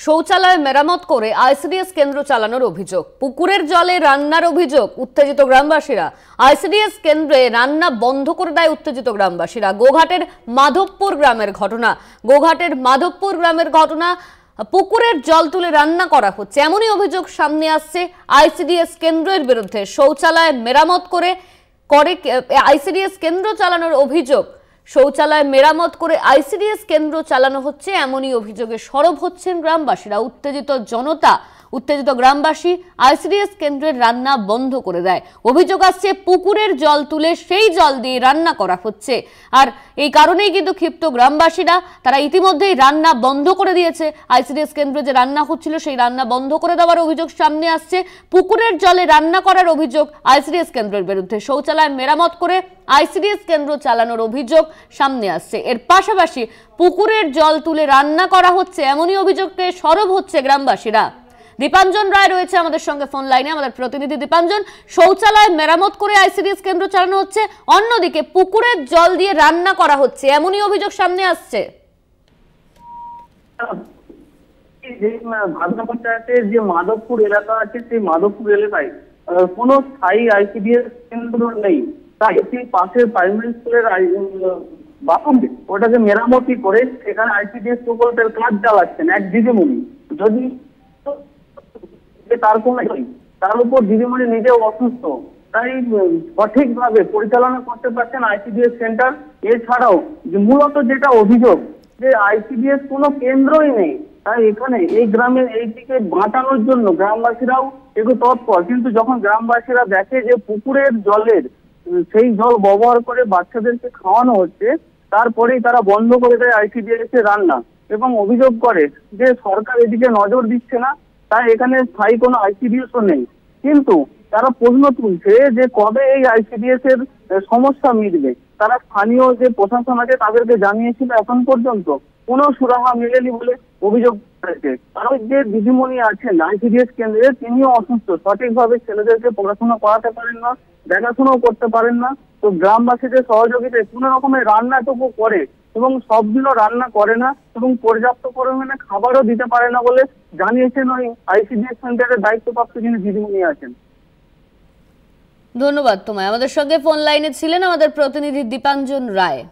শৌচালয় মেরামত করে আইসিডিএস কেন্দ্র চালানোর অভিযোগ। পুকুরের জলে রান্নার অভিযোগ, উত্তেজিত গ্রামবাসীরা। আইসিডিএস কেন্দ্রে রান্না বন্ধ করে দেয় উত্তেজিত গ্রামবাসীরা। গোঘাটের মাধবপুর গ্রামের ঘটনা। পুকুরের জল তুলে রান্না করা হচ্ছে, এমনই অভিযোগ সামনে আসছে আইসিডিএস কেন্দ্রের বিরুদ্ধে। শৌচালয় মেরামত করে আইসিডিএস কেন্দ্র চালানোর অভিযোগ। শৌচালয় মেরামত করে আইসিডিএস কেন্দ্র চালানো হচ্ছে, এমনই অভিযোগে সরব হচ্ছেন গ্রামবাসীরা। উত্তেজিত গ্রামবাসী আইসিডিএস কেন্দ্রের রান্না বন্ধ করে দেয়। অভিযোগ আসছে পুকুরের জল তুলে সেই জল দিয়ে রান্না করা হচ্ছে, আর এই কারণেই কিন্তু ক্ষিপ্ত গ্রামবাসীরা। তারা ইতিমধ্যেই রান্না বন্ধ করে দিয়েছে। আইসিডিএস কেন্দ্রে যে রান্না হচ্ছিল সেই রান্না বন্ধ করে দেওয়ার অভিযোগ সামনে আসছে। পুকুরের জলে রান্না করার অভিযোগ আইসিডিএস কেন্দ্রের বিরুদ্ধে। শৌচালয় মেরামত করে আইসিডিএস কেন্দ্র চালানোর অভিযোগ সামনে আসছে। এর পাশাপাশি পুকুরের জল তুলে রান্না করা হচ্ছে, এমনই অভিযোগকে সরব হচ্ছে গ্রামবাসীরা। দীপাঞ্জন রায় রয়েছে আমাদের সঙ্গে ফোন লাইনে, আমাদের প্রতিনিধি দীপাঞ্জন। শৌচালয় মেরামত করে আইসিডিএস কেন্দ্র চালানো হচ্ছে, অন্যদিকে পুকুরের জল দিয়ে রান্না করা হচ্ছে, এমনই অভিযোগ সামনে আসছে। ভাদনা পঞ্চায়েতের যে মাধবপুর এলাকা আছে, সেই মাধবপুর এলাকায় কোনো স্থায়ী আইসিডিএস কেন্দ্র নেই। তাই সেই পাশের প্রাইমারি স্কুলের বাথরুম ওটাকে মেরামতি করে সেখানে আইসিডিএস প্রকল্পের কাজ চালাচ্ছেন এক দিদিমণি। যদি তার কোনো তার উপর দিদিমণি নিজেও অসুস্থ, তাই সঠিকভাবে পরিচালনা করতে পারছেন আইসিডিএস সেন্টার। এছাড়াও মূলত যেটা অভিযোগ যে আইসিডিএস কোনো কেন্দ্রই নেই, তাই এখানে এই গ্রামের এইদিকে বাঁচানোর জন্য গ্রামবাসীরাও একটু তৎপর। কিন্তু যখন গ্রামবাসীরা দেখে যে পুকুরের জলের সেই জল ব্যবহার করে বাচ্চাদেরকে খাওয়ানো হচ্ছে, তারপরেই তারা বন্ধ করে দেয় আইসিডিএস এর রান্না এবং অভিযোগ করে যে সরকার এদিকে নজর দিচ্ছে না, তাই এখানে স্থায়ী কোনো আইসিডিএসও নেই। কিন্তু তারা প্রশ্ন তুলছে যে কবে এই আইসিডিএস এর সমস্যা মিটবে। তারা স্থানীয় যে প্রশাসন আছে তাদেরকে জানিয়েছিল, এখন পর্যন্ত কোনো সুরাহা মেলেনি বলে অভিযোগ করেছে। কারণ যে দিদিমণি আছেন আইসিডিএস কেন্দ্রে, তিনিও অসুস্থ, সঠিকভাবে ছেলেদেরকে পড়াশোনা করাতে পারেন না, দেখাশোনাও করতে পারেন না। তো গ্রামবাসীদের সহযোগিতায় কোনো রকমের রান্নাটুকু করে এবং সবগুলো রান্না করে না এবং পর্যাপ্ত পরিমাণে খাবারও দিতে পারে না বলে জানিয়েছেন ওই আইসিডিএস সেন্টারের দায়িত্বপ্রাপ্ত যিনি দিদিমণি আছেন। ধন্যবাদ তোমায়। আমাদের সঙ্গে ফোন লাইনে ছিলেন আমাদের প্রতিনিধি দীপাঞ্জন রায়।